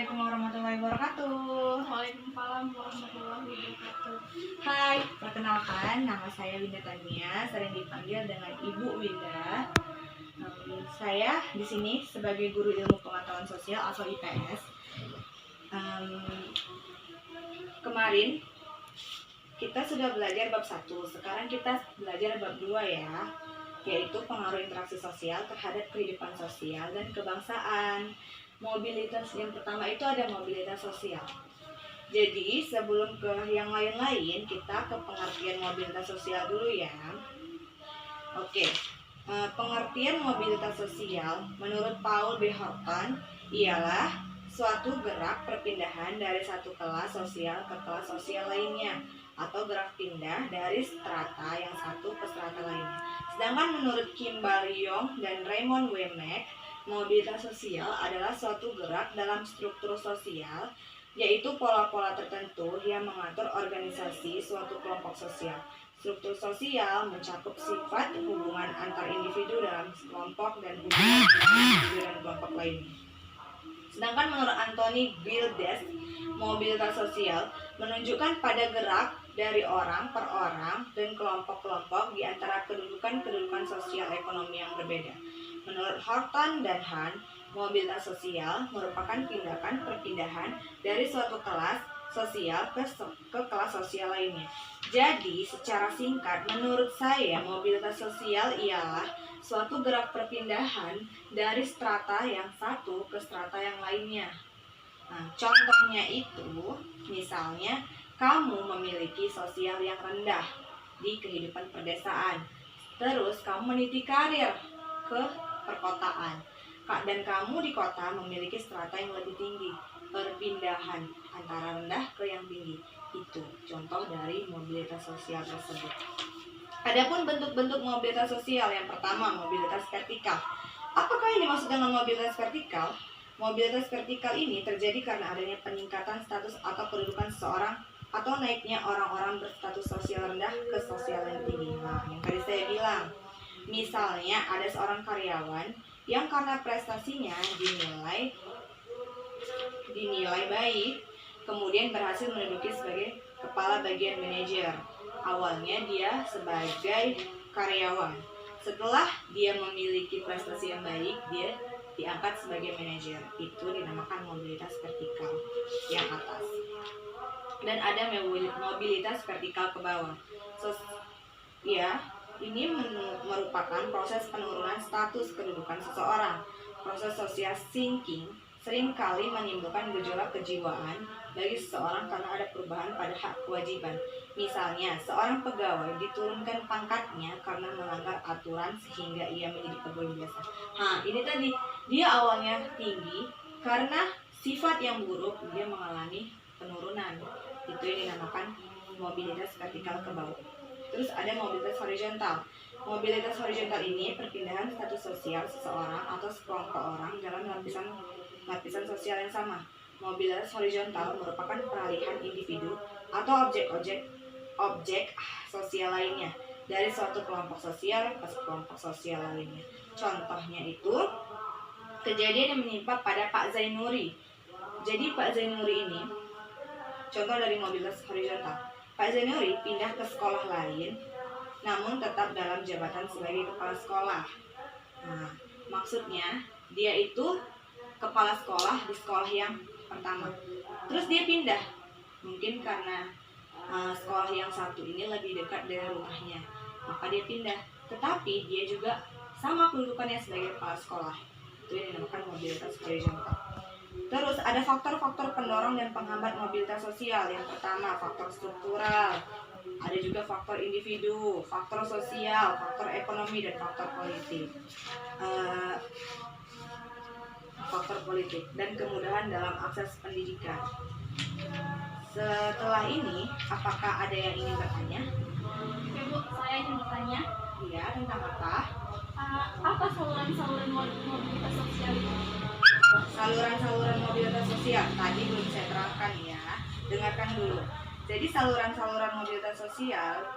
Assalamualaikum warahmatullahi wabarakatuh. Waalaikumsalam warahmatullahi wabarakatuh. Hai, perkenalkan nama saya Winda Tania, sering dipanggil dengan Ibu Winda. Saya di sini sebagai guru ilmu pengetahuan sosial atau IPS. Kemarin kita sudah belajar bab 1, sekarang kita belajar bab 2 ya, yaitu pengaruh interaksi sosial terhadap kehidupan sosial dan kebangsaan. Mobilitas yang pertama itu ada mobilitas sosial. Jadi sebelum ke yang lain-lain, kita ke pengertian mobilitas sosial dulu ya. Oke, pengertian mobilitas sosial menurut Paul B. Horton ialah suatu gerak perpindahan dari satu kelas sosial ke kelas sosial lainnya, atau gerak pindah dari strata yang satu ke strata lainnya. Sedangkan menurut Kimball Young dan Raymond W. Mack, mobilitas sosial adalah suatu gerak dalam struktur sosial, yaitu pola-pola tertentu yang mengatur organisasi suatu kelompok sosial. Struktur sosial mencakup sifat hubungan antar individu dalam kelompok dan hubungan individu dan kelompok lainnya. Sedangkan menurut Anthony Gildes, mobilitas sosial menunjukkan pada gerak dari orang per orang dan kelompok-kelompok di antara kedudukan-kedudukan sosial ekonomi yang berbeda. Menurut Horton dan Hahn, mobilitas sosial merupakan tindakan perpindahan dari suatu kelas sosial ke kelas sosial lainnya. Jadi, secara singkat, menurut saya mobilitas sosial ialah suatu gerak perpindahan dari strata yang satu ke strata yang lainnya. Nah, contohnya itu, misalnya kamu memiliki sosial yang rendah di kehidupan perdesaan, terus kamu meniti karir ke perkotaan, dan kamu di kota memiliki strata yang lebih tinggi. Perpindahan antara rendah ke yang tinggi itu contoh dari mobilitas sosial tersebut. Adapun bentuk-bentuk mobilitas sosial, yang pertama mobilitas vertikal. Apakah ini maksud dengan mobilitas vertikal? Mobilitas vertikal ini terjadi karena adanya peningkatan status atau kedudukan seseorang atau naiknya orang-orang berstatus sosial rendah ke sosial yang tinggi. Nah, yang tadi saya bilang, misalnya ada seorang karyawan yang karena prestasinya dinilai baik, kemudian berhasil menduduki sebagai kepala bagian manajer. Awalnya dia sebagai karyawan. Setelah dia memiliki prestasi yang baik, dia diangkat sebagai manajer. Itu dinamakan mobilitas vertikal yang atas. Dan ada mobilitas vertikal ke bawah. Ini merupakan proses penurunan status kedudukan seseorang. Proses social sinking seringkali menimbulkan gejolak kejiwaan bagi seseorang karena ada perubahan pada hak kewajiban. Misalnya, seorang pegawai diturunkan pangkatnya karena melanggar aturan sehingga ia menjadi pegawai biasa. Ini tadi, dia awalnya tinggi, karena sifat yang buruk dia mengalami penurunan. Itu yang dinamakan mobilitas vertikal ke bawah. Terus ada mobilitas horizontal. Mobilitas horizontal ini perpindahan status sosial seseorang atau sekelompok orang dalam lapisan sosial yang sama. Mobilitas horizontal merupakan peralihan individu atau objek sosial lainnya dari suatu kelompok sosial ke kelompok sosial lainnya. Contohnya itu kejadian yang menimpa pada Pak Zainuri. Jadi Pak Zainuri ini contoh dari mobilitas horizontal. Pak Zainuri pindah ke sekolah lain, namun tetap dalam jabatan sebagai kepala sekolah. Maksudnya dia itu kepala sekolah di sekolah yang pertama. Terus dia pindah, mungkin karena sekolah yang satu ini lebih dekat dari rumahnya, maka dia pindah. Tetapi dia juga sama kedudukannya sebagai kepala sekolah. Itu yang dinamakan mobilitas horizontal. Terus ada faktor-faktor pendorong dan penghambat mobilitas sosial. Yang pertama, faktor struktural. Ada juga faktor individu, faktor sosial, faktor ekonomi, dan faktor politik. Faktor politik dan kemudahan dalam akses pendidikan. Setelah ini, apakah ada yang ingin bertanya? Oke Bu, saya ingin bertanya. Iya, tentang apa? Apa saluran-saluran mobilitas sosial itu? Saluran-saluran mobilitas sosial tadi belum saya terangkan ya. Dengarkan dulu. Jadi saluran-saluran mobilitas sosial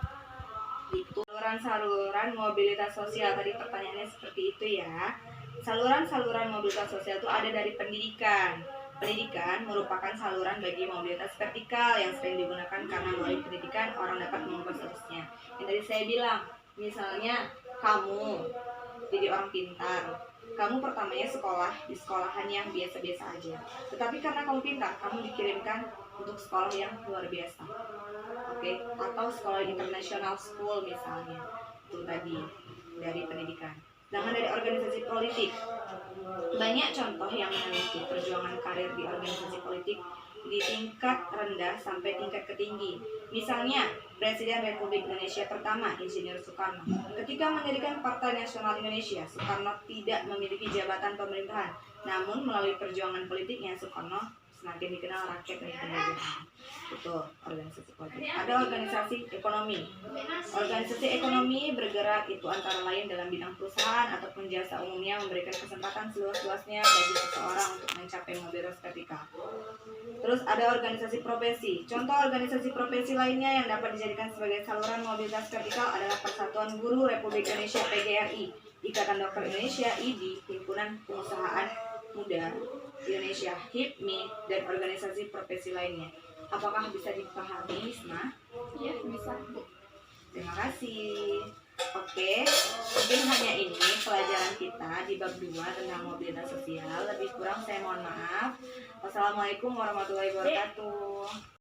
itu saluran-saluran mobilitas sosial, tadi pertanyaannya seperti itu ya. Saluran-saluran mobilitas sosial itu ada dari pendidikan, Pendidikan merupakan saluran bagi mobilitas vertikal yang sering digunakan karena melalui pendidikan orang dapat mengubah statusnya. Yang tadi saya bilang, misalnya kamu jadi orang pintar, kamu pertamanya sekolah di sekolahan yang biasa-biasa aja. Tetapi karena kamu pintar, kamu dikirimkan untuk sekolah yang luar biasa. Oke, atau sekolah international school misalnya. Itu tadi dari pendidikan. Sedangkan dari organisasi politik, banyak contoh yang meneliti perjuangan karir di organisasi politik di tingkat rendah sampai tingkat ketinggi. Misalnya, Presiden Republik Indonesia pertama, Insinyur Soekarno. Ketika mendirikan Partai Nasional Indonesia, Soekarno tidak memiliki jabatan pemerintahan. Namun, melalui perjuangan politiknya, Soekarno semakin dikenal rakyat dan kemudian. Itu organisasi politik. Ada organisasi ekonomi. Organisasi ekonomi bergerak itu antara lain dalam bidang perusahaan ataupun jasa umumnya, memberikan kesempatan seluas-luasnya bagi seseorang untuk mencapai mobilitas vertikal. Terus ada organisasi profesi. Contoh organisasi profesi lainnya yang dapat dijadikan sebagai saluran mobilitas vertikal adalah Persatuan Guru Republik Indonesia (PGRI), Ikatan Dokter Indonesia (IDI), Himpunan Pengusahaan Muda Indonesia (HIPMI), dan organisasi profesi lainnya. Apakah bisa dipahami, Isma? Iya, bisa, Bu. Terima kasih. Oke, mungkin hanya ini pelajaran kita di bab 2 tentang mobilitas sosial. Lebih kurang saya mohon maaf. Wassalamualaikum warahmatullahi wabarakatuh.